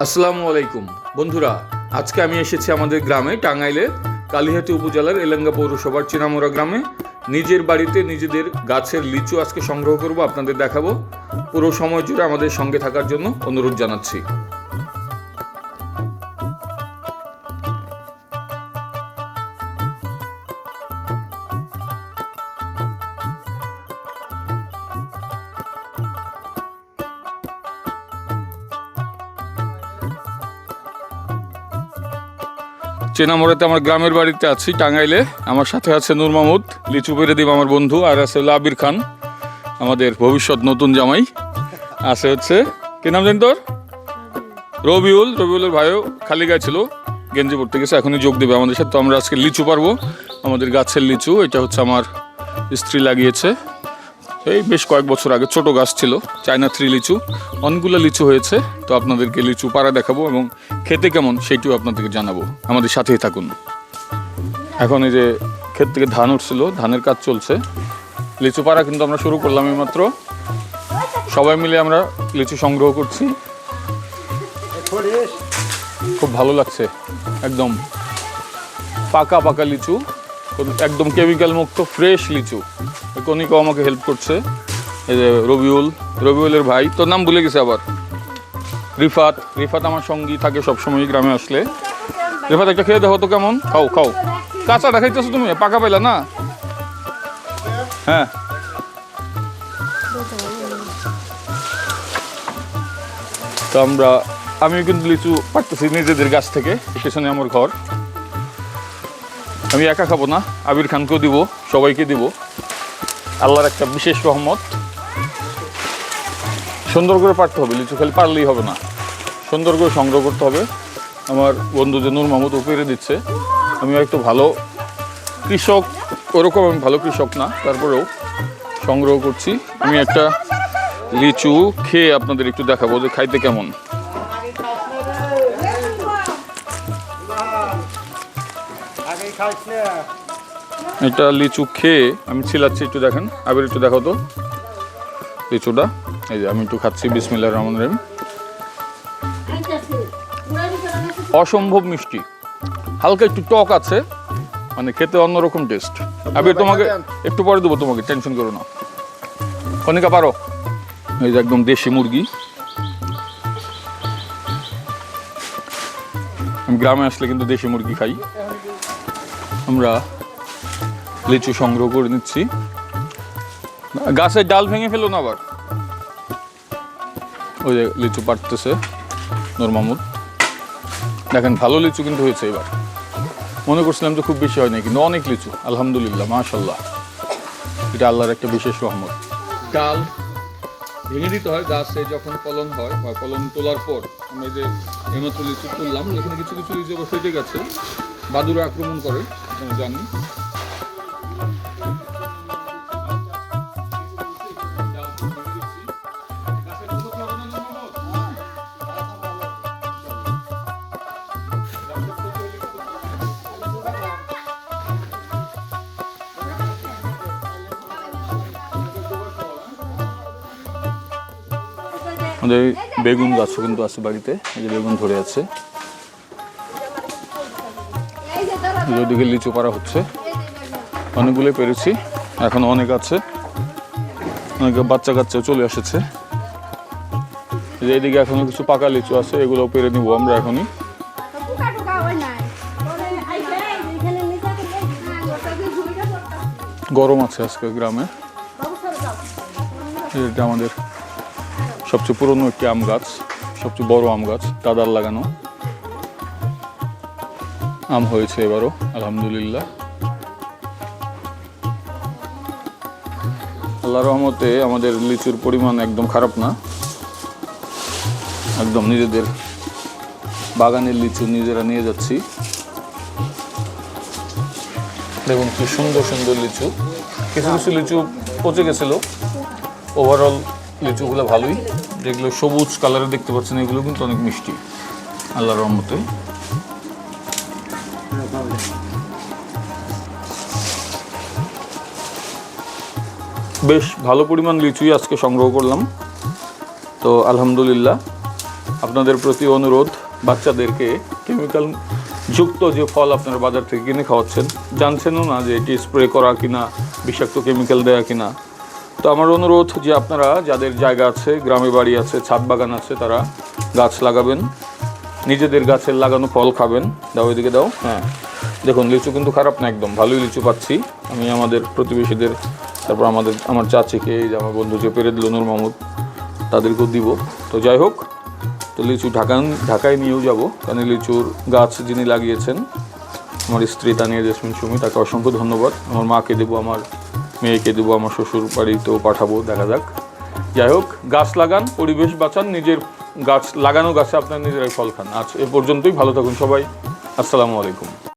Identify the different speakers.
Speaker 1: আসসালামু আলাইকুম বন্ধুরা, আজকে আমি এসেছি আমাদের গ্রামে টাঙ্গাইলে কালিহাতী উপজেলার এলেঙ্গা পৌরসভার চিনামোড়া গ্রামে। নিজের বাড়িতে নিজেদের গাছের লিচু আজকে সংগ্রহ করব, আপনাদের দেখাবো। পুরো সময় জুড়ে আমাদের সঙ্গে থাকার জন্য অনুরোধ জানাচ্ছি। চেনামোড়াতে আমার গ্রামের বাড়িতে আছি টাঙ্গাইলে। আমার সাথে আছে নূর মাহমুদ, লিচু পেরে দিব আমার বন্ধু, আর আছে আবির খান, আমাদের ভবিষ্যৎ নতুন জামাই। আছে হচ্ছে কি নাম জানি তোর? রবিউলের ভাইও খালি গায়ে ছিল, গেঞ্জি পড়তে গেছে, এখনই যোগ দেবে আমাদের সাথে। তো আমরা আজকে লিচু পারবো, আমাদের গাছের লিচু। এটা হচ্ছে আমার স্ত্রী লাগিয়েছে এই বেশ কয়েক বছর আগে, ছোট গাছ ছিল, চায়না 3 লিচু। অনেকগুলো লিচু হয়েছে, তো আপনাদেরকে লিচু পাড়া দেখাবো এবং খেতে কেমন সেইটিও আপনাদেরকে জানাবো। আমাদের সাথেই থাকুন। এখন এই যে ক্ষেত থেকে ধান উঠছিল, ধানের কাজ চলছে। লিচু পাড়া কিন্তু আমরা শুরু করলাম এইমাত্র। সবাই মিলে আমরা লিচু সংগ্রহ করছি, খুব ভালো লাগছে। একদম পাকা পাকা লিচু, একদম কেমিক্যাল মুক্ত ফ্রেশ লিচু। কনিকাও আমাকে হেল্প করছে, এই যে রবিউলের ভাই, তোর নাম ভুলে গেছে আবার, রিফাত আমার সঙ্গী থাকে সবসময় গ্রামে আসলে। রিফাত একটা খেয়ে দেখো তো কেমন। খাও কাঁচা দেখাইতেছো তুমি, পাকা পাইলা না? হ্যাঁ, তো আমিও কিন্তু লিচু পাড়তেছি নিজেদের গাছ থেকে। পেছনে আমার ঘর। আমি একা খাবো না, আবির খানকেও দিব, সবাইকে দিব। আল্লাহর একটা বিশেষ রহমত। সুন্দর করে পারতে হবে লিচু, খালি পারলেই হবে না, সুন্দর করে সংগ্রহ করতে হবে। আমার বন্ধু যে নূর মাহমুদ উপরে দিচ্ছে। আমি একটু ভালো কৃষক, ওরকম আমি ভালো কৃষক না, তারপরেও সংগ্রহ করছি। আমি একটা লিচু খেয়ে আপনাদের একটু দেখাবো যে খাইতে কেমন। এটা লিচু খেয়ে আমি ছিলাচ্ছি, একটু দেখেন। আবার একটু দেখো তো লিচুটা। এই যে আমি একটু খাচ্ছি, বিসমিল্লাহির রহমানির রহিম। অসম্ভব মিষ্টি, হালকা একটু টক আছে, মানে খেতে অন্যরকম টেস্ট। আবির তোমাকে একটু পরে দেবো, তোমাকে টেনশন করো না। কনিকা পারো। এই যে একদম দেশি মুরগি। আমি গ্রামে আসলে কিন্তু দেশি মুরগি খাই। আমরা লিচু সংগ্রহ করে নিচ্ছি। গাছের ডাল ভেঙে ফেলো না আবার। ওই যে লিচু পাড়তেছে নূর মাহমুদ। দেখেন ভালো লিচু কিন্তু হয়েছে এবার। মনে করছিলাম যে খুব বেশি হয় না, কিন্তু অনেক লিচু, আলহামদুলিল্লাহ, মাশাল্লাহ। এটা আল্লাহর একটা বিশেষ রহমত। ডাল ভেঙে দিতে হয় গাছে যখন ফলন হয়, বা ফলন তোলার পর। আমরা যে এইমাত্র লিচু তুললাম, এখানে কিছু কিছু লিচু আবার ফেটে গেছে, বাদুড়ে আক্রমণ করে, জানি। আমাদের বেগুন গাছও কিন্তু আছে বাড়িতে, এই যে বেগুন ধরে আছে। ওইদিকে লিচু পাড়া হচ্ছে, অনেকগুলোই পেরেছি, এখন অনেক আছে, অনেকে বাচ্চা কাচ্চা চলে এসেছে। এইদিকে এখনো কিছু পাকা লিচু আছে, এগুলো পেরে নিব আমরা এখনই। গরম আছে আজকে গ্রামে। এটা আমাদের সবচেয়ে পুরনো একটি আম গাছ, সবচেয়ে বড় আম গাছ, দাদার লাগানো। আম হয়েছে এবারও, আলহামদুলিল্লাহ। আল্লাহর রহমতে আমাদের লিচুর পরিমাণ একদম খারাপ না। একদম নিজেদের বাগানের লিচু নিজেরা নিয়ে যাচ্ছি। দেখুন কি সুন্দর সুন্দর লিচু। কিছু কিছু লিচু পচে গেছিল, ওভারঅল লিচুগুলো ভালোই। যেগুলো সবুজ কালারে দেখতে পাচ্ছেন, এগুলো কিন্তু অনেক মিষ্টি আল্লাহর রহমতে। বেশ ভালো পরিমাণ লিচুই আজকে সংগ্রহ করলাম, তো আলহামদুলিল্লাহ। আপনাদের প্রতি অনুরোধ, বাচ্চাদেরকে কেমিক্যাল যুক্ত যে ফল আপনারা বাজার থেকে কিনে খাওয়াচ্ছেন, জানছেনও না যে এটি স্প্রে করা কিনা, বিষাক্ত কেমিক্যাল দেওয়া কিনা। তো আমার অনুরোধ যে আপনারা যাদের জায়গা আছে, গ্রামে বাড়ি আছে, ছাদ বাগান আছে, তারা গাছ লাগাবেন, নিজেদের গাছের লাগানো ফল খাবেন। দাও এদিকে দাও। হ্যাঁ, দেখুন লিচু কিন্তু খারাপ না, একদম ভালোই লিচু পাচ্ছি আমি। আমাদের প্রতিবেশীদের, তারপর আমার চাচিকে, এই যে আমার বন্ধু যে পেরে দিল নূর মাহমুদ, তাদেরকেও দিব। তো যাই হোক, তো লিচু ঢাকায় নিয়েও যাব, কারণ লিচুর গাছ যিনি লাগিয়েছেন আমার স্ত্রী তানিয়া জেসমিন সুমি, তাকে অসংখ্য ধন্যবাদ। আমার মাকে দেবো, আমার মেয়েকে দেবো, আমার শ্বশুর বাড়িতেও পাঠাবো, দেখা যাক। যাই হোক, গাছ লাগান, পরিবেশ বাঁচান, নিজের গাছ লাগানো গাছে আপনার নিজেরাই ফল খান। আজ এ পর্যন্তই, ভালো থাকুন সবাই, আসসালামু আলাইকুম।